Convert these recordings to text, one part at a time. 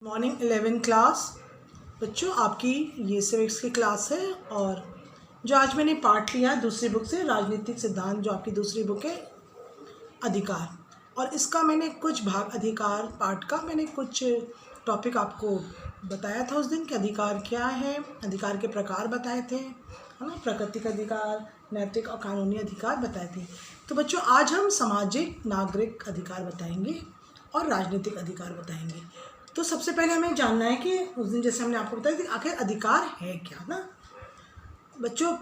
Morning 11 class बच्चों, आपकी ये सिविक्स की क्लास है। और जो आज मैंने पार्ट लिया दूसरी बुक से, राजनीतिक सिद्धांत, जो आपकी दूसरी बुक है अधिकार, और इसका मैंने कुछ भाग अधिकार पार्ट का मैंने कुछ टॉपिक आपको बताया था उस दिन कि अधिकार क्या है, अधिकार के प्रकार बताए थे, है ना। प्राकृतिक अधिकार, नैतिक और कानूनी अधिकार बताए थे। तो बच्चों आज हम सामाजिक नागरिक अधिकार बताएंगे और राजनीतिक अधिकार बताएंगे। तो सबसे पहले हमें जानना है कि उस दिन जैसे हमने आपको बताया कि आखिर अधिकार है क्या ना। बच्चों,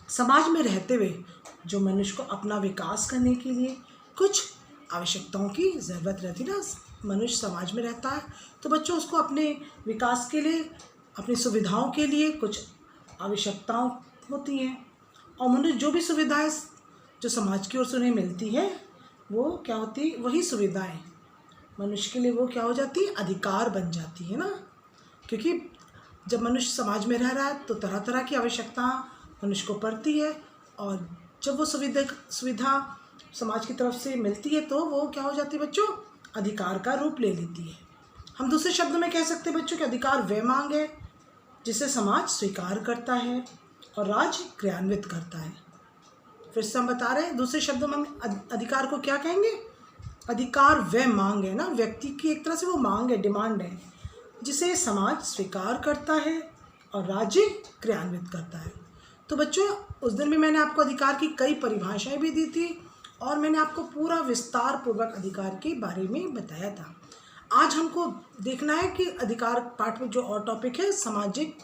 समाज में रहते हुए जो मनुष्य को अपना विकास करने के लिए कुछ आवश्यकताओं की ज़रूरत रहती है ना। मनुष्य समाज में रहता है तो बच्चों उसको अपने विकास के लिए, अपनी सुविधाओं के लिए कुछ आवश्यकताओं होती हैं। और मनुष्य जो भी सुविधाएं जो समाज की ओर से उन्हें मिलती है वो क्या होती, वही सुविधाएं मनुष्य के लिए वो क्या हो जाती है, अधिकार बन जाती है ना। क्योंकि जब मनुष्य समाज में रह रहा है तो तरह तरह की आवश्यकता मनुष्य को पड़ती है, और जब वो सुविधा समाज की तरफ से मिलती है तो वो क्या हो जाती है बच्चों, अधिकार का रूप ले लेती है। हम दूसरे शब्दों में कह सकते हैं बच्चों कि अधिकार वह मांग है जिसे समाज स्वीकार करता है और राज्य क्रियान्वित करता है। फिर से हम बता रहे हैं, दूसरे शब्दों में अधिकार को क्या कहेंगे, अधिकार वह मांग है ना, व्यक्ति की एक तरह से वो मांग है, डिमांड है, जिसे समाज स्वीकार करता है और राज्य क्रियान्वित करता है। तो बच्चों उस दिन भी मैंने आपको अधिकार की कई परिभाषाएं भी दी थी और मैंने आपको पूरा विस्तार पूर्वक अधिकार के बारे में बताया था। आज हमको देखना है कि अधिकार पाठ में जो और टॉपिक है, सामाजिक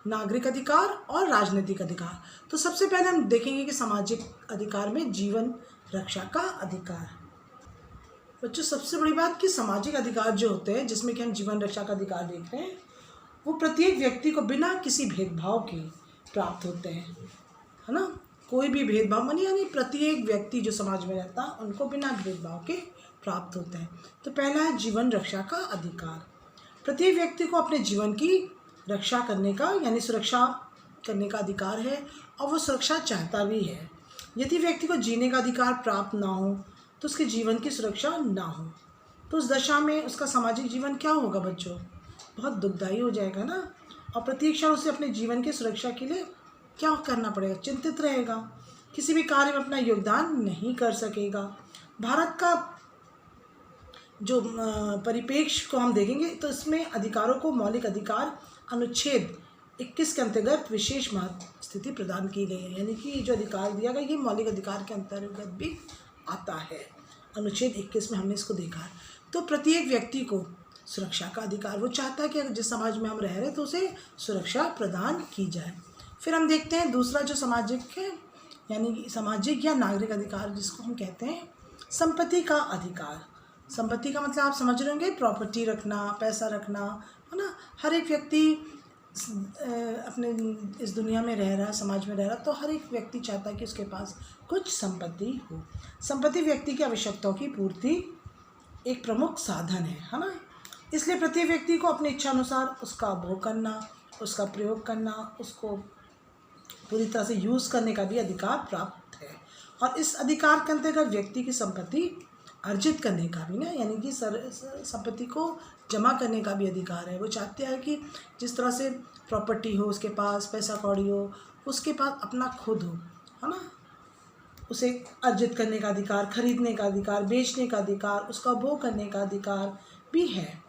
नागरिक अधिकार और राजनीतिक अधिकार। तो सबसे पहले हम देखेंगे कि सामाजिक अधिकार में जीवन रक्षा का अधिकार। बच्चों सबसे बड़ी बात कि सामाजिक अधिकार जो होते हैं, जिसमें कि हम जीवन रक्षा का अधिकार देख रहे हैं, वो प्रत्येक व्यक्ति को बिना किसी भेदभाव के प्राप्त होते हैं, है ना। कोई भी भेदभाव मानी यानी प्रत्येक व्यक्ति जो समाज में रहता है उनको बिना भेदभाव के प्राप्त होते हैं। तो पहला है जीवन रक्षा का अधिकार। प्रत्येक व्यक्ति को अपने जीवन की रक्षा करने का यानी सुरक्षा करने का अधिकार है, और वो सुरक्षा चाहता भी है। यदि व्यक्ति को जीने का अधिकार प्राप्त ना हो तो उसके जीवन की सुरक्षा ना हो तो उस दशा में उसका सामाजिक जीवन क्या होगा बच्चों, बहुत दुखदायी हो जाएगा ना। और प्रत्येक क्षण उसे अपने जीवन की सुरक्षा के लिए क्या करना पड़ेगा, चिंतित रहेगा, किसी भी कार्य में अपना योगदान नहीं कर सकेगा। भारत का जो परिप्रेक्ष्य को हम देखेंगे तो इसमें अधिकारों को मौलिक अधिकार अनुच्छेद 21 के अंतर्गत विशेष महत्व स्थिति प्रदान की गई है। यानी कि जो अधिकार दिया गया ये मौलिक अधिकार के अंतर्गत भी आता है। अनुच्छेद 21 में हमने इसको देखा है। तो प्रत्येक व्यक्ति को सुरक्षा का अधिकार, वो चाहता है कि जिस समाज में हम रह रहे हैं तो उसे सुरक्षा प्रदान की जाए। फिर हम देखते हैं दूसरा जो सामाजिक है, यानी कि सामाजिक या नागरिक अधिकार, जिसको हम कहते हैं संपत्ति का अधिकार। संपत्ति का मतलब आप समझ रहे होंगे, प्रॉपर्टी रखना, पैसा रखना, है ना। हर एक व्यक्ति अपने इस दुनिया में रह रहा, समाज में रह रहा, तो हर एक व्यक्ति चाहता है कि उसके पास कुछ संपत्ति हो। संपत्ति व्यक्ति की आवश्यकताओं की पूर्ति एक प्रमुख साधन है ना। इसलिए प्रत्येक व्यक्ति को अपनी इच्छा अनुसार उसका भोग करना, उसका प्रयोग करना, उसको पूरी तरह से यूज़ करने का भी अधिकार प्राप्त है। और इस अधिकार के अंतर्गत व्यक्ति की संपत्ति अर्जित करने का भी ना, यानी कि संपत्ति को जमा करने का भी अधिकार है। वो चाहते हैं कि जिस तरह से प्रॉपर्टी हो, उसके पास पैसा कौड़ी हो, उसके पास अपना खुद हो, है ना। उसे अर्जित करने का अधिकार, खरीदने का अधिकार, बेचने का अधिकार, उसका भोग करने का अधिकार भी है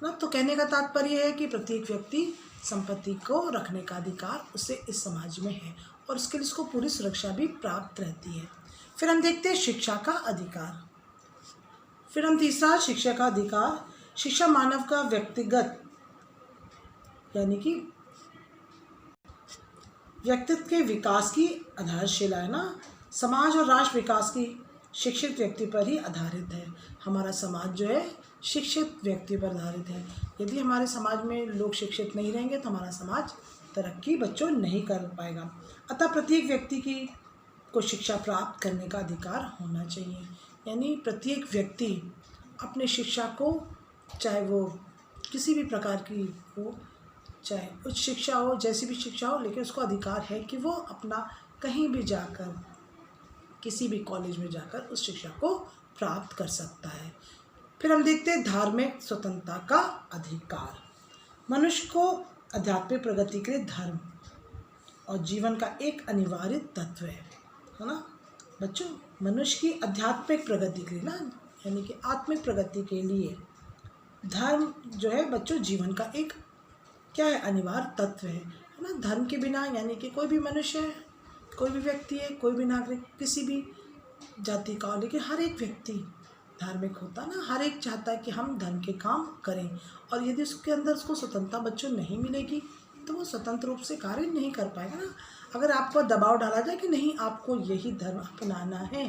ना। तो कहने का तात्पर्य है कि प्रत्येक व्यक्ति संपत्ति को रखने का अधिकार उसे इस समाज में है और उसके लिए उसको पूरी सुरक्षा भी प्राप्त रहती है। फिर हम देखते हैं शिक्षा का अधिकार। फिर हम तीसरा, शिक्षा का अधिकार। शिक्षा मानव का व्यक्तिगत यानी कि व्यक्तित्व के विकास की आधारशिला है ना। समाज और राष्ट्र विकास की शिक्षित व्यक्ति पर ही आधारित है। हमारा समाज जो है शिक्षित व्यक्ति पर आधारित है। यदि हमारे समाज में लोग शिक्षित नहीं रहेंगे तो हमारा समाज तरक्की बच्चों नहीं कर पाएगा। अतः प्रत्येक व्यक्ति को शिक्षा प्राप्त करने का अधिकार होना चाहिए। यानी प्रत्येक व्यक्ति अपने शिक्षा को, चाहे वो किसी भी प्रकार की हो, चाहे उच्च शिक्षा हो, जैसी भी शिक्षा हो, लेकिन उसको अधिकार है कि वो अपना कहीं भी जाकर, किसी भी कॉलेज में जाकर उस शिक्षा को प्राप्त कर सकता है। फिर हम देखते हैं धार्मिक स्वतंत्रता का अधिकार। मनुष्य को आध्यात्मिक प्रगति के लिए धर्म और जीवन का एक अनिवार्य तत्व है ना बच्चों। मनुष्य की आध्यात्मिक प्रगति के लिए ना, यानी कि आत्मिक प्रगति के लिए धर्म जो है बच्चों जीवन का एक क्या है, अनिवार्य तत्व है ना। धर्म के बिना यानी कि कोई भी मनुष्य है, कोई भी व्यक्ति है, कोई भी नागरिक, किसी भी जाति का, लेकिन हर एक व्यक्ति धार्मिक होता है ना। हर एक चाहता है कि हम धर्म के काम करें, और यदि उसके अंदर उसको स्वतंत्रता बच्चों नहीं मिलेगी तो वो स्वतंत्र रूप से कार्य नहीं कर पाएगा ना। अगर आप पर दबाव डाला जाए कि नहीं आपको यही धर्म अपनाना है,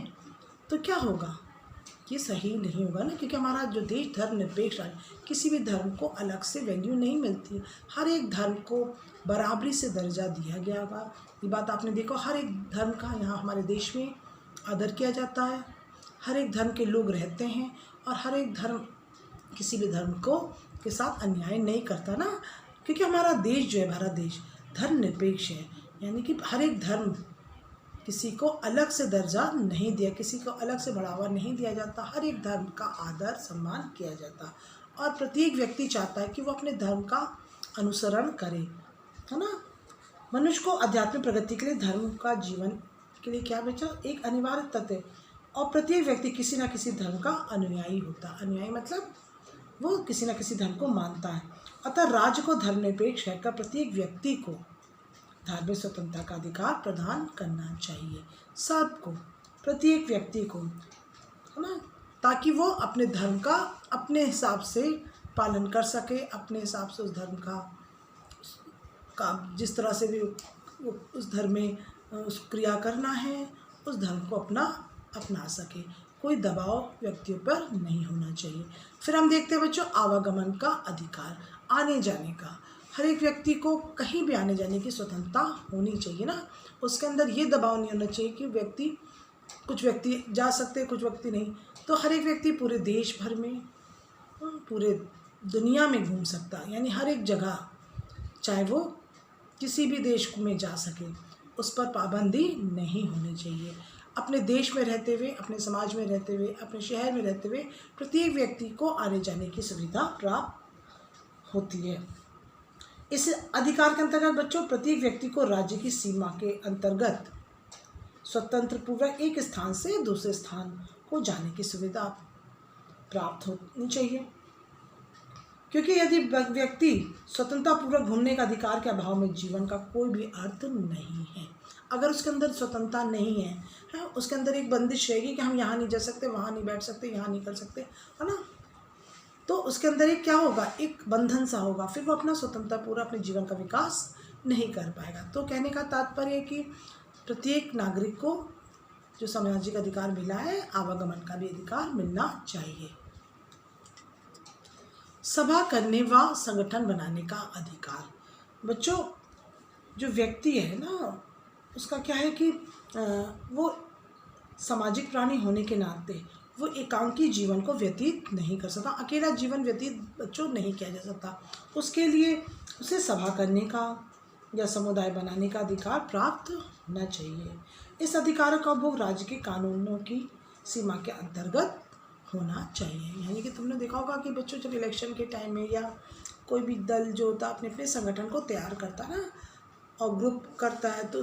तो क्या होगा, ये सही नहीं होगा ना। क्योंकि हमारा जो देश धर्मनिरपेक्ष है, किसी भी धर्म को अलग से वैल्यू नहीं मिलती, हर एक धर्म को बराबरी से दर्जा दिया गया होगा। ये बात आपने देखो, हर एक धर्म का यहाँ हमारे देश में आदर किया जाता है, हर एक धर्म के लोग रहते हैं, और हर एक धर्म किसी भी धर्म को के साथ अन्याय नहीं करता ना। क्योंकि हमारा देश जो है, भारत देश धर्मनिरपेक्ष है, यानी कि हर एक धर्म किसी को अलग से दर्जा नहीं दिया, किसी को अलग से बढ़ावा नहीं दिया जाता, हर एक धर्म का आदर सम्मान किया जाता, और प्रत्येक व्यक्ति चाहता है कि वो अपने धर्म का अनुसरण करे, है ना। मनुष्य को आध्यात्मिक प्रगति के लिए धर्म का जीवन के लिए क्या बचा, एक अनिवार्य तत्व है, और प्रत्येक व्यक्ति किसी न किसी धर्म का अनुयायी होता है। अनुयायी मतलब वो किसी न किसी धर्म को मानता है। अतः राज्य को धर्मनिरपेक्ष रहकर प्रत्येक व्यक्ति को धार्मिक स्वतंत्रता का अधिकार प्रदान करना चाहिए, सबको, प्रत्येक व्यक्ति को, है ना, ताकि वो अपने धर्म का अपने हिसाब से पालन कर सके, अपने हिसाब से उस धर्म का जिस तरह से भी उस धर्म में उस क्रिया करना है, उस धर्म को अपना सके। कोई दबाव व्यक्तियों पर नहीं होना चाहिए। फिर हम देखते हैं बच्चों आवागमन का अधिकार, आने जाने का। हर एक व्यक्ति को कहीं भी आने जाने की स्वतंत्रता होनी चाहिए ना। उसके अंदर ये दबाव नहीं होना चाहिए कि कुछ व्यक्ति जा सकते, कुछ व्यक्ति नहीं। तो हर एक व्यक्ति पूरे देश भर में, पूरे दुनिया में घूम सकता है, यानी हर एक जगह, चाहे वो किसी भी देश में जा सके, उस पर पाबंदी नहीं होनी चाहिए। अपने देश में रहते हुए, अपने समाज में रहते हुए, अपने शहर में रहते हुए प्रत्येक व्यक्ति को आने जाने की सुविधा प्राप्त होती है। इस अधिकार के अंतर्गत बच्चों प्रत्येक व्यक्ति को राज्य की सीमा के अंतर्गत स्वतंत्र पूर्वक एक स्थान से दूसरे स्थान को जाने की सुविधा प्राप्त होनी चाहिए। क्योंकि यदि व्यक्ति स्वतंत्रता पूर्वक घूमने का अधिकार के अभाव में जीवन का कोई भी अर्थ नहीं है। अगर उसके अंदर स्वतंत्रता नहीं है, उसके अंदर एक बंदिश रहेगी कि हम यहाँ नहीं जा सकते, वहाँ नहीं बैठ सकते, यहाँ नहीं कर सकते, है ना। तो उसके अंदर एक क्या होगा, एक बंधन सा होगा, फिर वो अपना स्वतंत्रता पूरा अपने जीवन का विकास नहीं कर पाएगा। तो कहने का तात्पर्य है कि प्रत्येक नागरिक को जो सामाजिक अधिकार मिला है, आवागमन का भी अधिकार मिलना चाहिए। सभा करने व संगठन बनाने का अधिकार। बच्चों जो व्यक्ति है ना, उसका क्या है कि वो सामाजिक प्राणी होने के नाते वो एकांकी जीवन को व्यतीत नहीं कर सकता, अकेला जीवन व्यतीत बच्चों नहीं किया जा सकता। उसके लिए उसे सभा करने का या समुदाय बनाने का अधिकार प्राप्त होना चाहिए। इस अधिकार का उपभोग राज्य के कानूनों की सीमा के अंतर्गत होना चाहिए। यानी कि तुमने देखा होगा कि बच्चों जब इलेक्शन के टाइम में या कोई भी दल जो होता है अपने अपने संगठन को तैयार करता है ना, और ग्रुप करता है, तो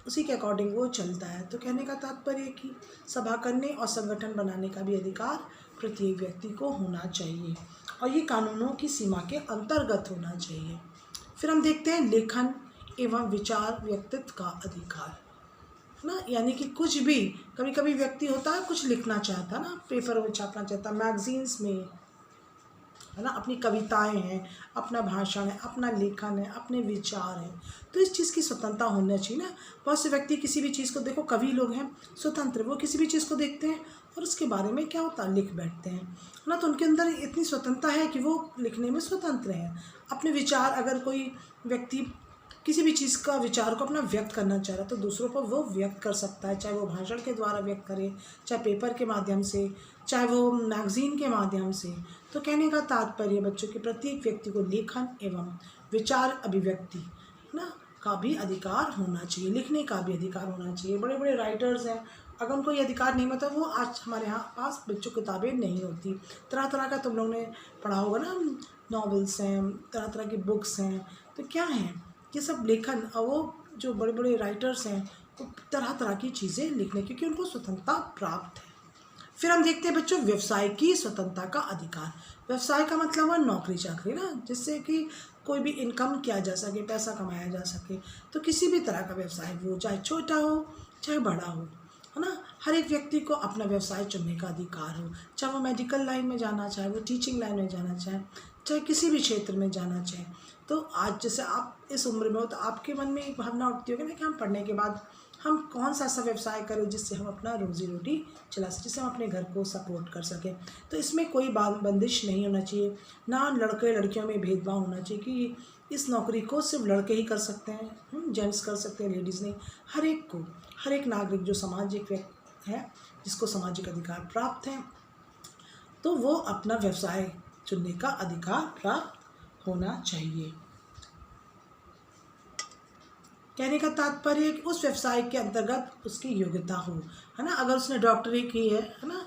उसी के अकॉर्डिंग वो चलता है। तो कहने का तात्पर्य है कि सभा करने और संगठन बनाने का भी अधिकार प्रत्येक व्यक्ति को होना चाहिए, और ये कानूनों की सीमा के अंतर्गत होना चाहिए। फिर हम देखते हैं लेखन एवं विचार व्यक्तित्व का अधिकार ना। यानी कि कुछ भी, कभी कभी व्यक्ति होता है कुछ लिखना चाहता ना, पेपर में छापना चाहता, मैगजीन्स में, है ना, अपनी कविताएं हैं, अपना भाषण है, अपना लेखन है, अपने विचार हैं। तो इस चीज़ की स्वतंत्रता होना चाहिए ना। बहुत से व्यक्ति किसी भी चीज़ को, देखो कवि लोग हैं स्वतंत्र, वो किसी भी चीज़ को देखते हैं और उसके बारे में क्या होता है लिख बैठते हैं, है ना। तो उनके अंदर इतनी स्वतंत्रता है कि वो लिखने में स्वतंत्र हैं। अपने विचार, अगर कोई व्यक्ति किसी भी चीज़ का विचार को अपना व्यक्त करना चाह रहा है तो दूसरों पर वो व्यक्त कर सकता है, चाहे वो भाषण के द्वारा व्यक्त करे, चाहे पेपर के माध्यम से, चाहे वो मैगजीन के माध्यम से। तो कहने का तात्पर्य बच्चों के प्रत्येक व्यक्ति को लेखन एवं विचार अभिव्यक्ति ना का भी अधिकार होना चाहिए, लिखने का भी अधिकार होना चाहिए। बड़े बड़े राइटर्स हैं, अगर उनको ये अधिकार नहीं होता, वो आज हमारे यहाँ पास बच्चों किताबें नहीं होती। तरह तरह का तुम लोगों ने पढ़ा होगा ना, नॉवेल्स हैं, तरह तरह की बुक्स हैं, तो क्या हैं ये सब लेखन, और वो जो बड़े बड़े राइटर्स हैं वो तरह तरह की चीज़ें लिखने, क्योंकि उनको स्वतंत्रता प्राप्त है। फिर हम देखते हैं बच्चों व्यवसाय की स्वतंत्रता का अधिकार। व्यवसाय का मतलब हुआ नौकरी चाकरी ना, जिससे कि कोई भी इनकम किया जा सके, पैसा कमाया जा सके। तो किसी भी तरह का व्यवसाय, वो चाहे छोटा हो चाहे बड़ा हो, है ना, हर एक व्यक्ति को अपना व्यवसाय चुनने का अधिकार हो। चाहे वो मेडिकल लाइन में जाना चाहे, वो टीचिंग लाइन में जाना चाहे, चाहे किसी भी क्षेत्र में जाना चाहे। तो आज जैसे आप इस उम्र में हो, तो आपके मन में एक भावना उठती होगी ना कि हम पढ़ने के बाद हम कौन सा ऐसा व्यवसाय करें जिससे हम अपना रोजी रोटी चला सकें, जिससे हम अपने घर को सपोर्ट कर सकें। तो इसमें कोई बंदिश नहीं होना चाहिए, ना लड़के लड़कियों में भेदभाव होना चाहिए कि इस नौकरी को सिर्फ लड़के ही कर सकते हैं, जेंट्स कर सकते हैं, लेडीज़ नहीं। हर एक को, हर एक नागरिक जो सामाजिक व्यक्ति है, जिसको सामाजिक अधिकार प्राप्त है, तो वो अपना व्यवसाय चुनने का अधिकार प्राप्त होना चाहिए। कहने का तात्पर्य कि उस व्यवसाय के अंतर्गत उसकी योग्यता हो, है ना। अगर उसने डॉक्टरी की है ना,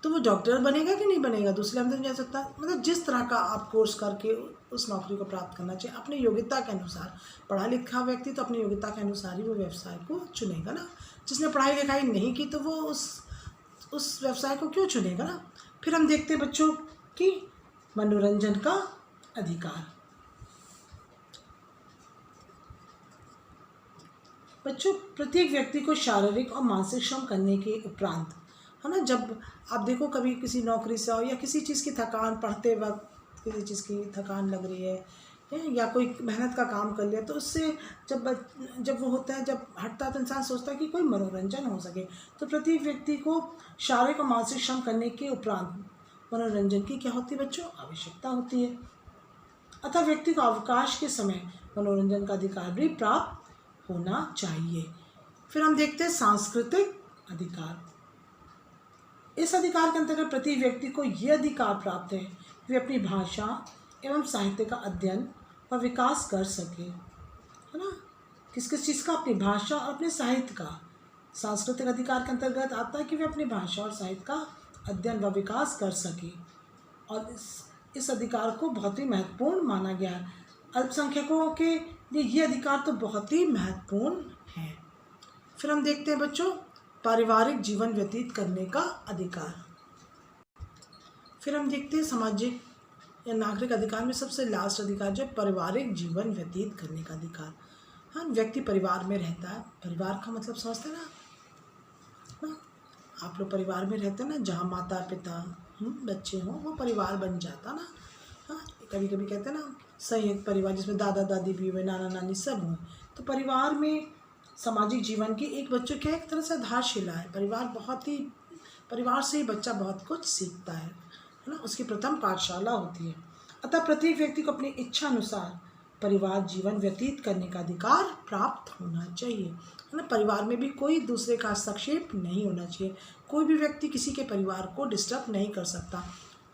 तो वो डॉक्टर बनेगा कि नहीं बनेगा, दूसरे अंदर नहीं जा सकता। मतलब जिस तरह का आप कोर्स करके उस नौकरी को प्राप्त करना चाहिए, अपनी योग्यता के अनुसार। पढ़ा लिखा व्यक्ति तो अपनी योग्यता के अनुसार ही वो व्यवसाय को चुनेगा ना। जिसने पढ़ाई लिखाई नहीं की तो वो उस व्यवसाय को क्यों चुनेगा ना। फिर हम देखते हैं बच्चों की मनोरंजन का अधिकार। बच्चों, प्रत्येक व्यक्ति को शारीरिक और मानसिक श्रम करने के उपरांत, है ना, जब आप देखो कभी किसी नौकरी से आओ या किसी चीज़ की थकान, पढ़ते वक्त किसी चीज़ की थकान लग रही है, या कोई मेहनत का काम कर लिया, तो उससे जब वो होता है, जब हटता है, तो इंसान सोचता है कि कोई मनोरंजन हो सके। तो प्रत्येक व्यक्ति को शारीरिक और मानसिक श्रम करने के उपरांत मनोरंजन की क्या होती है बच्चों, आवश्यकता होती है। अतः व्यक्ति को अवकाश के समय मनोरंजन का अधिकार भी प्राप्त होना चाहिए। फिर हम देखते हैं सांस्कृतिक अधिकार। इस अधिकार के अंतर्गत प्रति व्यक्ति को यह अधिकार प्राप्त है कि वे अपनी भाषा एवं साहित्य का अध्ययन व विकास कर सके, है ना। किस किस चीज़ का, अपनी भाषा और अपने साहित्य का। सांस्कृतिक अधिकार के अंतर्गत आता है कि वे अपनी भाषा और साहित्य का अध्ययन व विकास कर सके, और इस अधिकार को बहुत ही महत्वपूर्ण माना गया है। अल्पसंख्यकों के लिए ये अधिकार तो बहुत ही महत्वपूर्ण है। फिर हम देखते हैं बच्चों पारिवारिक जीवन व्यतीत करने का अधिकार। फिर हम देखते हैं सामाजिक या नागरिक अधिकार में सबसे लास्ट अधिकार जो पारिवारिक जीवन व्यतीत करने का अधिकार। हाँ, व्यक्ति परिवार में रहता है, परिवार का मतलब समझते हैं ना, आप लोग परिवार में रहते हैं ना, जहाँ माता पिता बच्चे हों, वो परिवार बन जाता ना। हाँ, कभी कभी कहते हैं ना संयुक्त परिवार, जिसमें दादा दादी भी हुए, नाना नानी सब हों। तो परिवार में सामाजिक जीवन की एक बच्चों क्या एक तरह से आधारशिला है। परिवार से ही बच्चा बहुत कुछ सीखता है ना, उसकी प्रथम पाठशाला होती है। अतः प्रत्येक व्यक्ति को अपनी इच्छा अनुसार परिवार जीवन व्यतीत करने का अधिकार प्राप्त होना चाहिए, है ना। परिवार में भी कोई दूसरे का हस्तक्षेप नहीं होना चाहिए, कोई भी व्यक्ति किसी के परिवार को डिस्टर्ब नहीं कर सकता।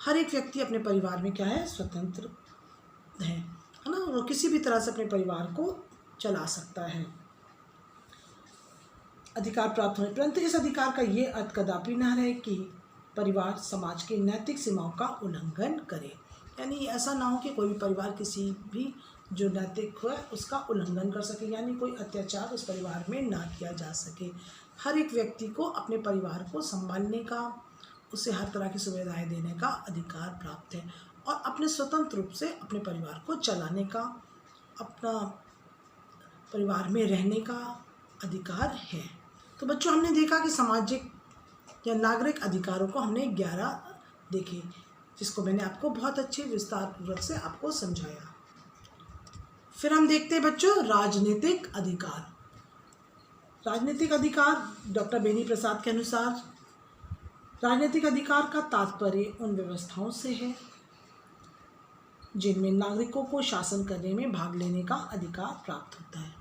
हर एक व्यक्ति अपने परिवार में क्या है, स्वतंत्र है ना, वो किसी भी तरह से अपने परिवार को चला सकता है। अधिकार प्राप्त होने, परंतु इस अधिकार का ये अर्थ कदापि न रहे कि परिवार समाज की नैतिक सीमाओं का उल्लंघन करे। यानी ऐसा ना हो कि कोई भी परिवार किसी भी जो नैतिक है उसका उल्लंघन कर सके, यानी कोई अत्याचार उस परिवार में ना किया जा सके। हर एक व्यक्ति को अपने परिवार को संभालने का, उसे हर तरह की सुविधाएं देने का अधिकार प्राप्त है, और अपने स्वतंत्र रूप से अपने परिवार को चलाने का, अपना परिवार में रहने का अधिकार है। तो बच्चों, हमने देखा कि सामाजिक या नागरिक अधिकारों को हमने 11 देखे, जिसको मैंने आपको बहुत अच्छे विस्तार पूर्वक से आपको समझाया। फिर हम देखते हैं बच्चों राजनीतिक अधिकार। राजनीतिक अधिकार डॉक्टर बेनी प्रसाद के अनुसार राजनीतिक अधिकार का तात्पर्य उन व्यवस्थाओं से है जिनमें नागरिकों को शासन करने में भाग लेने का अधिकार प्राप्त होता है।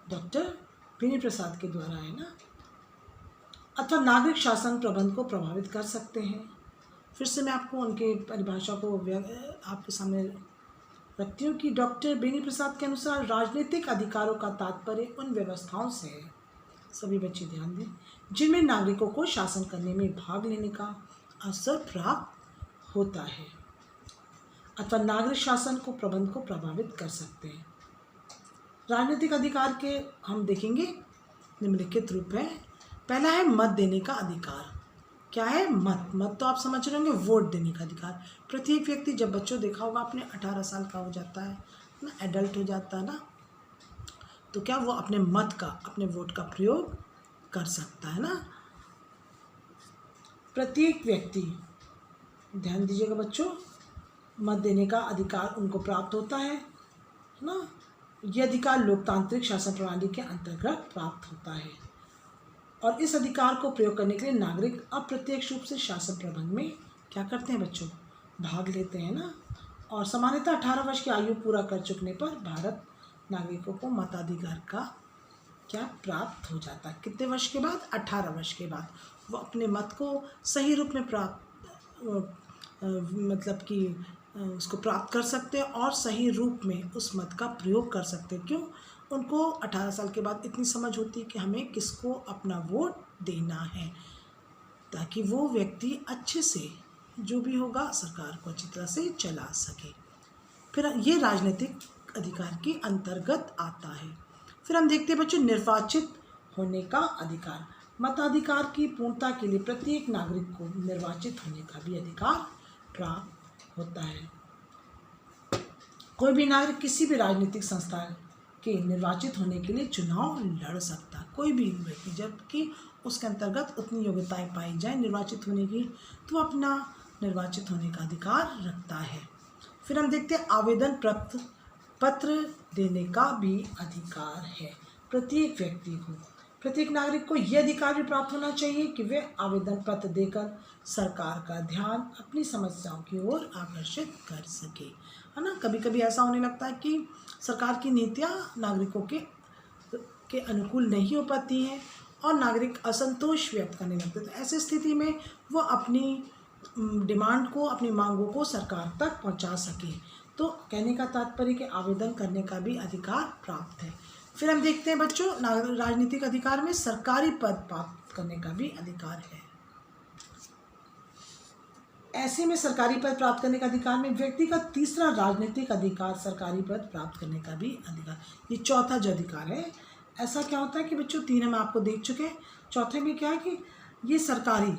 डॉक्टर बेनी प्रसाद के द्वारा है ना। अथवा नागरिक शासन प्रबंध को प्रभावित कर सकते हैं। फिर से मैं आपको उनके परिभाषा को आपके सामने रखती हूँ कि डॉक्टर बेनी प्रसाद के अनुसार राजनीतिक अधिकारों का तात्पर्य उन व्यवस्थाओं से है सभी बच्चे ध्यान दें, जिनमें नागरिकों को शासन करने में भाग लेने का अवसर प्राप्त होता है अथवा नागरिक शासन को प्रबंध को प्रभावित कर सकते हैं। राजनीतिक अधिकार के हम देखेंगे निम्नलिखित रूप है। पहला है मत देने का अधिकार। क्या है मत? मत तो आप समझ रहे होंगे, वोट देने का अधिकार। प्रत्येक व्यक्ति, जब बच्चों देखा होगा आपने, 18 साल का हो जाता है ना, एडल्ट हो जाता है ना, तो क्या वो अपने मत का, अपने वोट का प्रयोग कर सकता है ना। प्रत्येक व्यक्ति, ध्यान दीजिएगा बच्चों, मत देने का अधिकार उनको प्राप्त होता है ना। यह अधिकार लोकतांत्रिक शासन प्रणाली के अंतर्गत प्राप्त होता है और इस अधिकार को प्रयोग करने के लिए नागरिक अप्रत्यक्ष रूप से शासन प्रबंध में क्या करते हैं बच्चों? भाग लेते हैं ना। और सामान्यतः 18 वर्ष की आयु पूरा कर चुकने पर भारत नागरिकों को मताधिकार का क्या प्राप्त हो जाता है। कितने वर्ष के बाद? 18 वर्ष के बाद वो अपने मत को सही रूप में मतलब कि उसको प्राप्त कर सकते हैं और सही रूप में उस मत का प्रयोग कर सकते हैं। क्यों? उनको 18 साल के बाद इतनी समझ होती है कि हमें किसको अपना वोट देना है, ताकि वो व्यक्ति अच्छे से जो भी होगा सरकार को अच्छी तरह से चला सके। फिर ये राजनीतिक अधिकार के अंतर्गत आता है। फिर हम देखते हैं बच्चों निर्वाचित होने का अधिकार। मताधिकार की पूर्णता के लिए प्रत्येक नागरिक को निर्वाचित होने का भी अधिकार प्राप्त होता है। कोई भी नागरिक किसी भी राजनीतिक संस्था के निर्वाचित होने के लिए चुनाव लड़ सकता है, कोई भी व्यक्ति, जबकि उसके अंतर्गत उतनी योग्यताएं पाई जाए निर्वाचित होने की, तो अपना निर्वाचित होने का अधिकार रखता है। फिर हम देखते हैं आवेदन पत्र देने का भी अधिकार है। प्रत्येक व्यक्ति को, प्रत्येक नागरिक को यह अधिकार भी प्राप्त होना चाहिए कि वे आवेदन पत्र देकर सरकार का ध्यान अपनी समस्याओं की ओर आकर्षित कर सके, है ना। कभी कभी ऐसा होने लगता है कि सरकार की नीतियाँ नागरिकों के अनुकूल नहीं हो पाती हैं और नागरिक असंतोष व्यक्त करने लगते हैं। तो ऐसी स्थिति में वो अपनी डिमांड को, अपनी मांगों को सरकार तक पहुंचा सके। तो कहने का तात्पर्य कि आवेदन करने का भी अधिकार प्राप्त है। फिर हम देखते हैं बच्चों राजनीतिक अधिकार में सरकारी पद प्राप्त करने का भी अधिकार है। ऐसे में सरकारी पद प्राप्त करने का अधिकार में व्यक्ति का तीसरा राजनीतिक अधिकार सरकारी पद प्राप्त करने का भी अधिकार, ये चौथा जो अधिकार है। ऐसा क्या होता है कि बच्चों 3 हम आपको देख चुके हैं, चौथे में क्या है कि ये सरकारी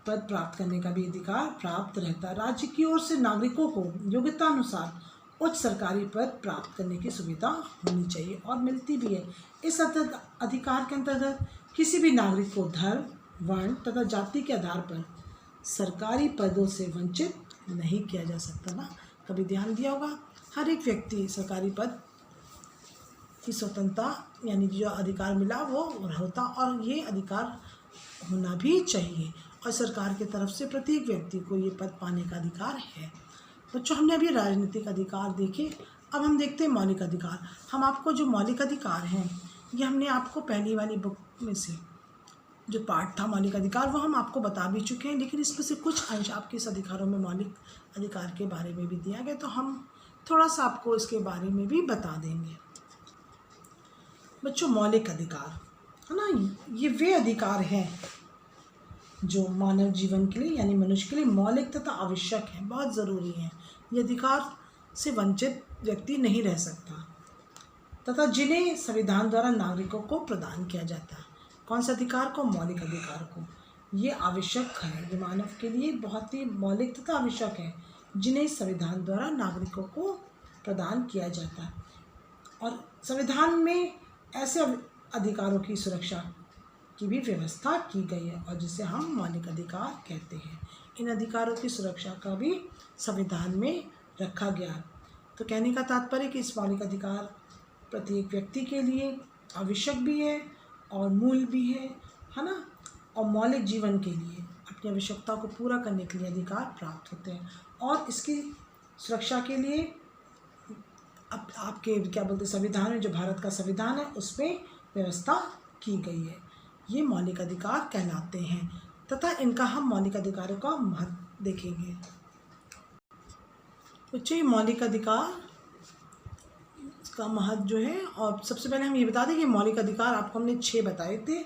पद प्राप्त करने का भी अधिकार प्राप्त रहता है। राज्य की ओर से नागरिकों को योग्यता अनुसार उच्च सरकारी पद प्राप्त करने की सुविधा होनी चाहिए और मिलती भी है। इस अधिकार के अंतर्गत किसी भी नागरिक को धर्म, वर्ण तथा जाति के आधार पर सरकारी पदों से वंचित नहीं किया जा सकता ना। कभी ध्यान दिया होगा, हर एक व्यक्ति सरकारी पद की स्वतंत्रता यानी जो अधिकार मिला वो होता, और ये अधिकार होना भी चाहिए और सरकार की तरफ से प्रत्येक व्यक्ति को ये पद पाने का अधिकार है। बच्चों हमने अभी राजनीतिक अधिकार देखे, अब हम देखते हैं मौलिक अधिकार। हम आपको जो मौलिक अधिकार हैं ये हमने आपको पहली वाली बुक में से जो पार्ट था मौलिक अधिकार वो हम आपको बता भी चुके हैं, लेकिन इसमें से कुछ अंश आपके इस अधिकारों में मौलिक अधिकार के बारे में भी दिया गया, तो हम थोड़ा सा आपको इसके बारे में भी बता देंगे। बच्चों मौलिक अधिकार है ना, ये वे अधिकार हैं जो मानव जीवन के लिए यानी मनुष्य के लिए मौलिक तथा आवश्यक है, बहुत ज़रूरी है। ये अधिकार से वंचित व्यक्ति नहीं रह सकता तथा जिन्हें संविधान द्वारा नागरिकों को प्रदान किया जाता है। कौन से अधिकार को? मौलिक अधिकार को। ये आवश्यक है, ये मानव के लिए बहुत ही मौलिक तथा आवश्यक है, जिन्हें संविधान द्वारा नागरिकों को प्रदान किया जाता है। और संविधान में ऐसे अधिकारों की सुरक्षा की भी व्यवस्था की गई है और जिसे हम मौलिक अधिकार कहते हैं। इन अधिकारों की सुरक्षा का भी संविधान में रखा गया। तो कहने का तात्पर्य कि इस मौलिक अधिकार प्रत्येक व्यक्ति के लिए आवश्यक भी है और मूल भी है ना, और मौलिक जीवन के लिए अपनी आवश्यकता को पूरा करने के लिए अधिकार प्राप्त होते हैं और इसकी सुरक्षा के लिए अब आपके क्या बोलते हैं संविधान में, जो भारत का संविधान है उसमें व्यवस्था की गई है। ये मौलिक अधिकार कहलाते हैं तथा इनका हम मौलिक अधिकारों का महत्व देखेंगे। बच्चों ये मौलिक अधिकार का महत्व जो है, और सबसे पहले हम ये बता दें कि मौलिक अधिकार आपको हमने 6 बताए थे।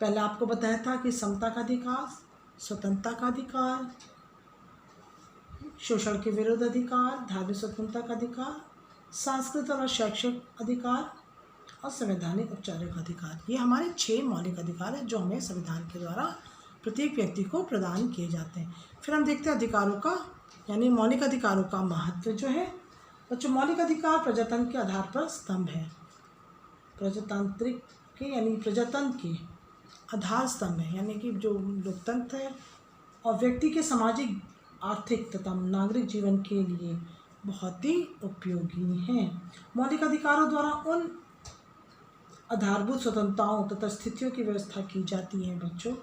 पहले आपको बताया था कि समता का अधिकार, स्वतंत्रता का अधिकार, शोषण के विरुद्ध अधिकार, धार्मिक स्वतंत्रता का अधिकार, सांस्कृतिक और शैक्षिक अधिकार और संवैधानिक औपचारिक अधिकार। ये हमारे 6 मौलिक अधिकार हैं जो हमें संविधान के द्वारा प्रत्येक व्यक्ति को प्रदान किए जाते हैं। फिर हम देखते हैं अधिकारों का यानी मौलिक अधिकारों का महत्व जो है। बच्चों, मौलिक अधिकार प्रजातंत्र के आधार पर स्तंभ है। प्रजातांत्रिक के यानी प्रजातंत्र के आधार स्तंभ है, यानी कि जो लोकतंत्र है और व्यक्ति के सामाजिक, आर्थिक तथा नागरिक जीवन के लिए बहुत ही उपयोगी हैं। मौलिक अधिकारों द्वारा उन आधारभूत स्वतंत्रताओं तथा स्थितियों की व्यवस्था की जाती है बच्चों,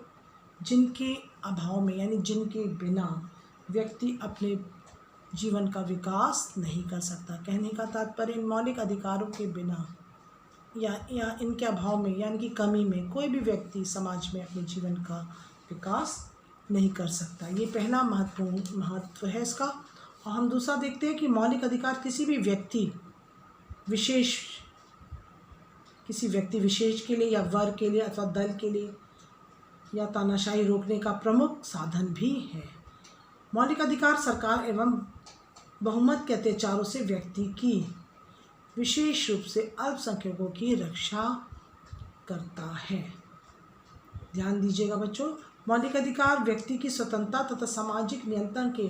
जिनके अभाव में यानी जिनके बिना व्यक्ति अपने जीवन का विकास नहीं कर सकता। कहने का तात्पर्य इन मौलिक अधिकारों के बिना या इनके अभाव में या इनकी कमी में कोई भी व्यक्ति समाज में अपने जीवन का विकास नहीं कर सकता। ये पहला महत्व है इसका। और हम दूसरा देखते हैं कि मौलिक अधिकार किसी व्यक्ति विशेष के लिए या वर्ग के लिए अथवा दल के लिए या तानाशाही रोकने का प्रमुख साधन भी है। मौलिक अधिकार सरकार एवं बहुमत के अत्याचारों से व्यक्ति की, विशेष रूप से अल्पसंख्यकों की रक्षा करता है। ध्यान दीजिएगा बच्चों, मौलिक अधिकार व्यक्ति की स्वतंत्रता तथा सामाजिक नियंत्रण के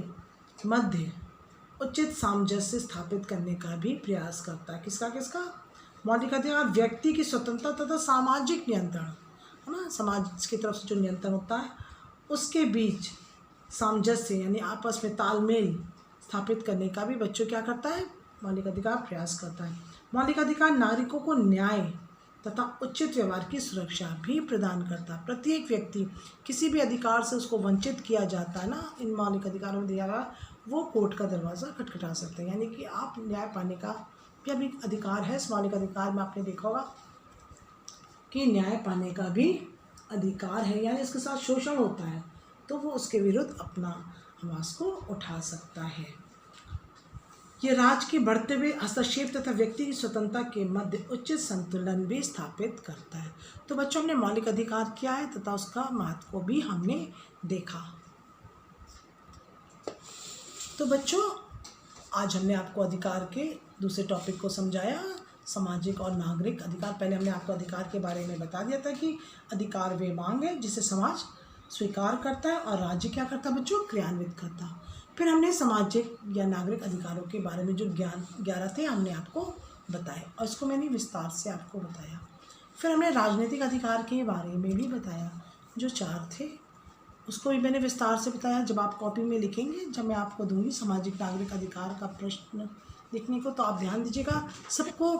मध्य उचित सामंजस्य स्थापित करने का भी प्रयास करता है। किसका? मौलिक अधिकार व्यक्ति की स्वतंत्रता तथा सामाजिक नियंत्रण, है ना, समाज की तरफ से जो नियंत्रण होता है उसके बीच सामंजस्य यानी आपस में तालमेल स्थापित करने का भी बच्चों क्या करता है, मौलिक अधिकार प्रयास करता है। मौलिक अधिकार नागरिकों को न्याय तथा उचित व्यवहार की सुरक्षा भी प्रदान करता है। प्रत्येक व्यक्ति किसी भी अधिकार से उसको वंचित किया जाता है ना, इन मौलिक अधिकारों में दिया गया, वो कोर्ट का दरवाज़ा खटखटा सकते हैं। यानी कि आप न्याय पाने का भी अधिकार है। इस मौलिक अधिकार में आपने देखा होगा कि न्याय पाने का भी अधिकार है, यानी इसके साथ शोषण होता है तो वो उसके विरुद्ध अपना आवाज़ को उठा सकता है। ये राज्य के बढ़ते हुए हस्तक्षेप तथा व्यक्ति की स्वतंत्रता के मध्य उचित संतुलन भी स्थापित करता है। तो बच्चों, हमने मौलिक अधिकार क्या है तथा उसका महत्व को भी हमने देखा। तो बच्चों, आज हमने आपको अधिकार के दूसरे टॉपिक को समझाया, सामाजिक और नागरिक अधिकार। पहले हमने आपको अधिकार के बारे में बता दिया था कि अधिकार वे मांग है जिसे समाज स्वीकार करता है और राज्य क्या करता है बच्चों, क्रियान्वित करता है। फिर हमने सामाजिक या नागरिक अधिकारों के बारे में जो 11 थे हमने आपको बताए और इसको मैंने विस्तार से आपको बताया। फिर हमने राजनीतिक अधिकार के बारे में भी बताया, जो 4 थे उसको भी मैंने विस्तार से बताया। जब आप कॉपी में लिखेंगे, जब मैं आपको दूंगी सामाजिक नागरिक अधिकार का प्रश्न लिखने को, तो आप ध्यान दीजिएगा, सबको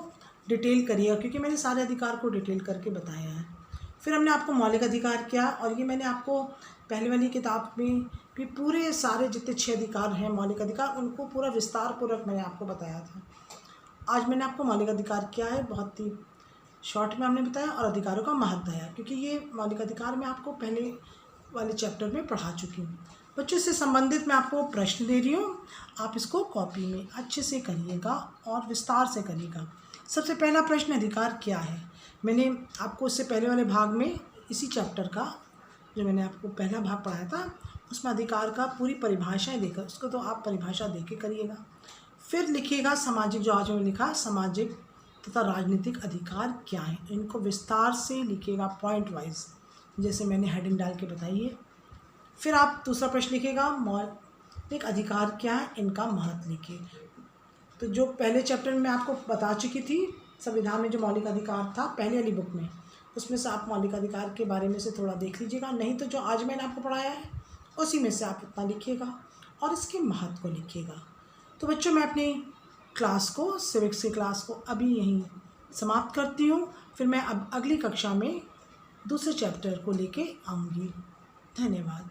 डिटेल करिएगा क्योंकि मैंने सारे अधिकार को डिटेल करके बताया है। फिर हमने आपको मौलिक अधिकार क्या, और ये मैंने आपको पहले वाली किताब में भी पूरे सारे जितने 6 अधिकार हैं मौलिक अधिकार, उनको पूरा विस्तार पूर्वक मैंने आपको बताया था। आज मैंने आपको मौलिक अधिकार क्या है बहुत ही शॉर्ट में हमने बताया और अधिकारों का महत्व बताया, क्योंकि ये मौलिक अधिकार मैं आपको पहले वाले चैप्टर में पढ़ा चुकी हूँ। बच्चों, इससे संबंधित मैं आपको प्रश्न दे रही हूँ, आप इसको कॉपी में अच्छे से करिएगा और विस्तार से करिएगा। सबसे पहला प्रश्न, अधिकार क्या है। मैंने आपको इससे पहले वाले भाग में इसी चैप्टर का जो मैंने आपको पहला भाग पढ़ाया था उसमें अधिकार का पूरी परिभाषाएं देकर, उसको तो आप परिभाषा दे के करिएगा। फिर लिखिएगा सामाजिक, जो आज में लिखा सामाजिक तथा राजनीतिक अधिकार क्या है, इनको विस्तार से लिखिएगा पॉइंट वाइज, जैसे मैंने हेडिंग डाल के बताई है। फिर आप दूसरा प्रश्न लिखिएगा मौलिक अधिकार क्या है, इनका महत्व लिखिए। तो जो पहले चैप्टर में मैं आपको बता चुकी थी, संविधान में जो मौलिक अधिकार था पहले वाली बुक में, उसमें से आप मौलिक अधिकार के बारे में से थोड़ा देख लीजिएगा, नहीं तो जो आज मैंने आपको पढ़ाया है उसी में से आप उतना लिखिएगा और इसके महत्व को लिखिएगा। तो बच्चों, मैं अपनी क्लास को, सिविक्स की क्लास को अभी यहीं समाप्त करती हूँ। फिर मैं अब अगली कक्षा में दूसरे चैप्टर को लेके आऊँगी। धन्यवाद।